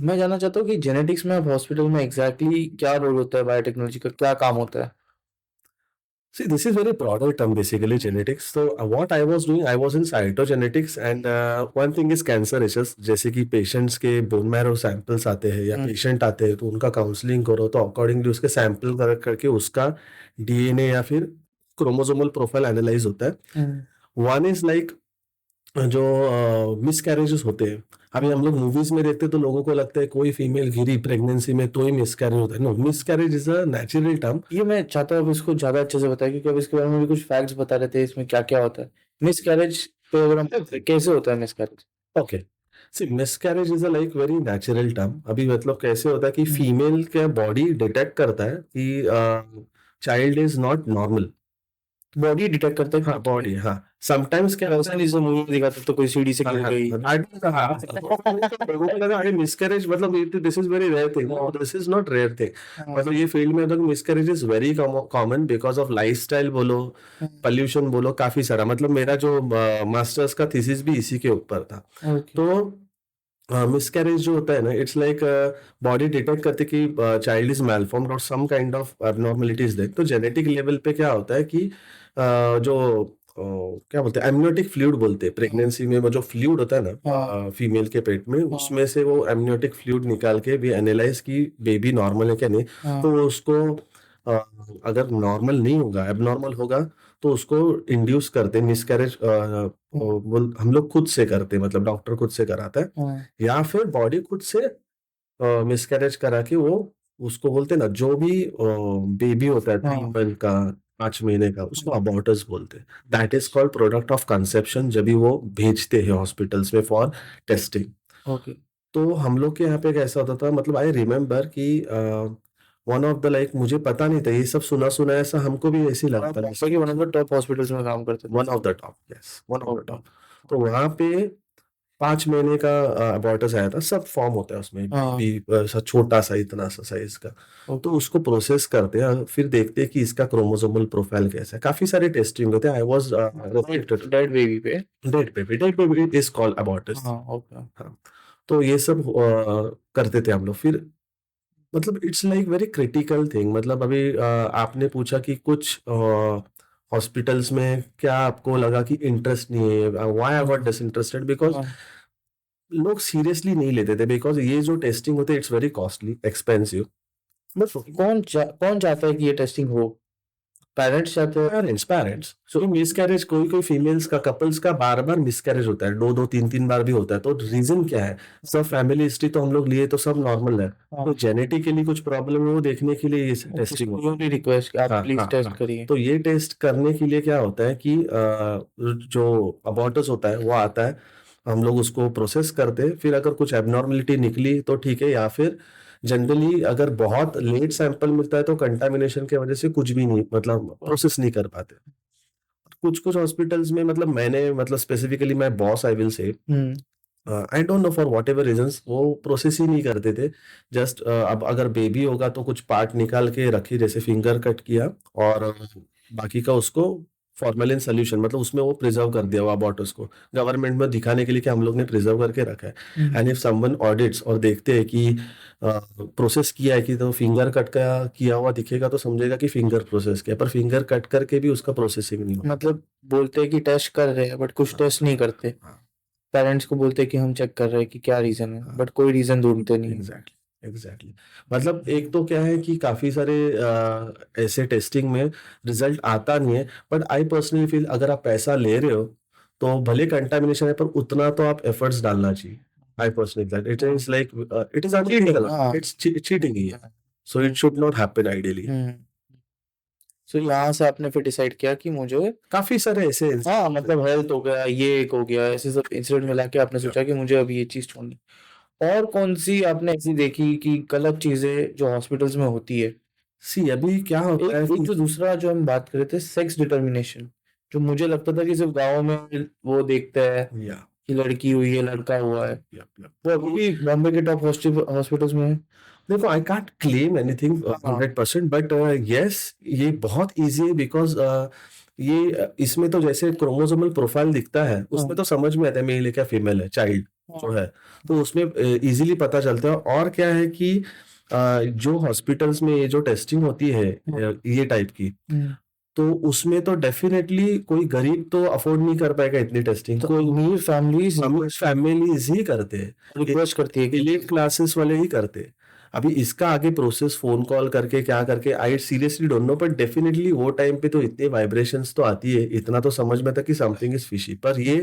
मैं जानना चाहता हूँ कि जेनेटिक्स में अब हॉस्पिटल में एग्ज़ैक्टली क्या रोल होता है बायोटेक्नोलॉजी का, क्या काम होता है? See, this is very broader term basically genetics. So what I was doing, I was in cytogenetics and one thing is cancer issues. जैसे कि पेशेंट्स के बोन मैरो सैंपल्स आते हैं या हुँ, पेशेंट आते हैं तो उनका काउंसलिंग करो तो अकॉर्डिंगली उसके सैंपल करके उसका डीएनए या फिर क्रोमोसोमल प्रोफाइल एनालाइज होता है। हुँ, वन इज लाइक जो मिसकैरेजेस होते हैं। अभी हम लोग मूवीज में देखते हैं तो लोगों को लगता है कोई फीमेल गिरी प्रेगनेंसी में तो ही मिसकैरेज होता है। No, miscarriage is a natural term. ये मैं चाहता हूँ आप इसको ज़्यादा अच्छे से बताएँ क्योंकि अब इसके बारे में भी कुछ फैक्ट्स बता रहे थे, इसमें क्या-क्या होता है? मिसकैरेज पे अगर हम कैसे होता है miscarriage? Okay, see miscarriage is a like very natural term. अभी मतलब कैसे होता है कि हुँ, फीमेल का बॉडी डिटेक्ट करता है कि child is not normal. Body detect करता है हाँ, कि बॉडी, हाँ, समटाइम्स क्या वैसा होता है। नहीं जैसे मूवी में दिखाते तो कोई सीढ़ी से हाँ, गिर हाँ, गई। I don't know, हाँ, लोगों को लगा अरे मिसकैरेज मतलब this is very rare thing. No, this is not rare thing. हाँ, मतलब ये फील्ड में मतलब miscarriage is very common because of lifestyle बोलो, हुँ, पॉल्यूशन बोलो, काफी सारा। मतलब मेरा जो मास्टर्स का थीसिस भी इसी के ऊपर था। ओके, तो मिसकैरेज जो होता है ना, इट्स लाइक बॉडी डिटेक्ट करती कि चाइल्ड इज मैलफॉर्म्ड और सम काइंड ऑफ एबनॉर्मलिटीज देख। तो जेनेटिक लेवल पे क्या होता है कि जो क्या बोलते हैं एमनियोटिक फ्लूइड बोलते हैं। हाँ, प्रेगनेंसी में वो जो फ्लूइड होता है हाँ, ना फीमेल के पेट में, हाँ, उसमें से वो एमनियोटिक फ्लूइड निकाल के भी एनालाइज की बेबी नॉर्मल है क्या नहीं। हाँ, तो वो उसको अ, अगर नॉर्मल नहीं होगा, एबनॉर्मल होगा, तो उसको इंड्यूस करते हैं मिसकैरेज। हाँ, वो हम लोग खुद से करते हैं, मतलब डॉक्टर खुद से कराता है हाँ, या फिर बॉडी खुद से मिसकैरेज करा के वो उसको बोलते हैं ना, जो भी बेबी होता है 3 हाँ, मंथ का, 5 महीने का, उसको हाँ, अबॉर्टस बोलते हैं। That is called product of conception जब भी वो भेजते हैं हॉस्पिटल्स में फॉर टेस्टिंग। ओके। तो हम लोग के यहाँ पे कैसा होता था, मतलब आई रिमेंबर कि वन ऑफ द लाइक मुझे पता नहीं था ये सब, सुना-सुना ऐसा हमको भी ऐसे ही आप लगता था। बॉम्बे के one of the top hospitals में काम करते थे। One of the top, yes, one of the okay, top. तो वहाँ पे 5 महीने का अबॉर्टस आया था, सब फॉर्म होता है उसमें, हाँ, बेबी सा छोटा-सा इतना सा साइज़ का। तो ओके। उसको प्रोसेस करते हैं, फिर देखते हैं कि इसका क्रोमोसोमल प्रोफाइल कैसा है। काफ़ी सारे टेस्टिंग होते हैं। I was dead restricted. Dead baby पे? Dead baby is called abortus. हाँ, ओके। हाँ, तो ये सब करते थे हम लोग। फिर मतलब it's like very critical thing. मतलब अभी आपने पूछा कि कुछ हॉस्पिटल्स में क्या आपको लगा कि इंटरेस्ट नहीं है, व्हाई आई गॉट हाँ, डिसइंटरेस्टेड बिकॉज़ हाँ। लोग सीरियसली नहीं लेते थे बिकॉज़ ये जो टेस्टिंग होती है it's very costly, expensive. But कौन चाहता है कि ये टेस्टिंग हो? पेरेंट्स चाहते हैं? पेरेंट्स सो मिसकैरेज, कोई-कोई फीमेल्स का, कपल्स का बार-बार मिसकैरेज होता है, 2-2 3-3 बार भी होता है। तो रीज़न क्या है? सब फैमिली हिस्ट्री तो हम लोग लिए तो सब नॉर्मल है। तो हाँ, जेनेटिकली कुछ प्रॉब्लम है वो देखने के लिए ये ओके, टेस्टिंग इसको होती यूँ है। भी रिक्वेस्ट कि आप हाँ, प्लीज़ हाँ, टेस्ट हाँ। करिए। तो ये टेस्ट करने के लिए क्या होता है कि जो अबॉर्टस होता है वो आता है, हम लोग उसको प्रोसेस करते हैं, फिर अगर कुछ एब्नॉर्मैलिटी निकली तो ठीक है, या फिर जनरली अगर बहुत लेट सैंपल मिलता है तो कंटामिनेशन की वजह से कुछ भी नहीं, मतलब प्रोसेस नहीं कर पाते। कुछ-कुछ हॉस्पिटल्स में, मतलब मैंने, मतलब specifically my boss I will say, hmm, I don't know for whatever reasons वो प्रोसेस ही नहीं करते थे। जस्ट अब अगर बेबी होगा तो कुछ पार्ट निकाल के रखी, जैसे फिंगर कट किया और बाकी का उसको फॉर्मेलिन सॉल्यूशन, मतलब उसमें वो प्रिजर्व कर दिया हुआ अबॉर्टस को, गवर्नमेंट में दिखाने के लिए कि हम लोग ने प्रिजर्व करके रखा है। हुँ। एंड इफ समवन ऑडिट्स और देखते हैं कि प्रोसेस किया है, कि तो फिंगर कट का किया हुआ दिखेगा तो समझेगा कि फिंगर प्रोसेस किया, पर फिंगर कट करके भी उसका प्रोसेसिंग नहीं होता। मतलब बोलते हैं कि टेस्ट कर रहे हैं बट कुछ हाँ, टेस्ट नहीं हाँ, करते। हाँ, पेरेंट्स को बोलते हैं कि हम चेक कर रहे हैं कि क्या रीज़न है, हाँ। बट कोई रीज़न ढूँढते नहीं हैं। Exactly, exactly. मतलब एक तो क्या है कि काफी सारे ऐसे टेस्टिंग में रिजल्ट आता नहीं है, बट आई पर्सनली फील अगर आप पैसा ले रहे हो तो भले कंटामिनेशन है पर उतना तो आप एफर्ट्स डालना चाहिए। आई पर्सनली दैट इट हाँ, is like it is cheating unethical, हाँ। इट्स चीटिंग ही है। So it hmm, should not happen ideally. Hmm. So यहाँ से आपने फिर डिसाइड किया कि मुझे काफी सारे ऐसे हाँ, इंसिडेंट्स मतलब हेल्थ हो गया, ये एक हो गया, ऐसे सब इंसिडेंट मिला के आपने हैं। सोचा कि मुझे अब ये चीज़ छोड़नी है। और कौन-सी आपने ऐसी देखी कि गलत चीज़ें जो हॉस्पिटल्स में होती है? सी अभी क्या होता एक है एक कि जो दूसरा जो हम बात कर रहे थे सेक्स डिटर्मिनेशन, जो मुझे लगता था कि सिर्फ़ गाँव में वो देखता है या कि लड़की हुई है, लड़का हुआ है। या या वो अभी भी बॉम्बे के टॉप हॉस्पिटल्स में है। देखो, आई कांट क्लेम एनीथिंग हाँ, 100%, बट यस, ये बहुत इजी है बिकॉज़ इसमें तो जैसे क्रोमोसोमल प्रोफाइल दिखता है, उसमें हाँ, तो समझ में आता है मेल है क्या फीमेल है, चाइल्ड जो हाँ, है। तो उसमें इजीली पता चलता है। और क्या है कि जो हॉस्पिटल्स में ये जो टेस्टिंग होती है हाँ, ये टाइप की, हम्म। तो उसमें तो डेफिनेटली कोई गरीब तो अफोर्ड नहीं कर पाएगा इतनी टेस्टिंग। तो कोई अमीर फैमिलीज हम फैमिलीज ही करते हैं, रिक्वेस्ट करती है कि एलीट क्लासेस वाले ही करते हैं। अभी इसका आगे प्रोसेस फोन कॉल करके क्या करके I seriously don't know, but definitely वो टाइम पे तो इतने वाइब्रेशंस तो आती है, इतना तो समझ में था कि समथिंग इज फिशी। पर ये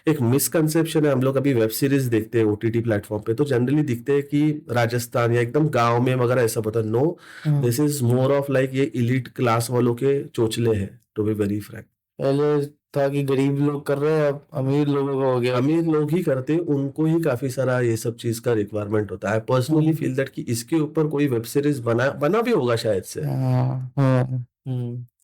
एक मिसकंसेप्शन है। हम लोग अभी वेब सीरीज देखते हैं ओटीटी प्लेटफॉर्म पे, तो जनरली दिखते हैं कि राजस्थान या एकदम गांव में वगैरह ऐसा पता। नो, हाँ, this is more of like ये इलीट क्लास वालों के चोचले हैं, टू बी वेरी फ्रैंक। पहले था कि गरीब लोग कर रहे हैं, अब अमीर लोगों का हो गया। अमीर लोग ही करते हैं, उनको ही काफी सारा ये सब चीज का रिक्वायरमेंट होता है। पर्सनली हाँ, फील दैट कि इसके ऊपर कोई वेब सीरीज बना बना भी होगा शायद से। हाँ, हाँ, हम्म।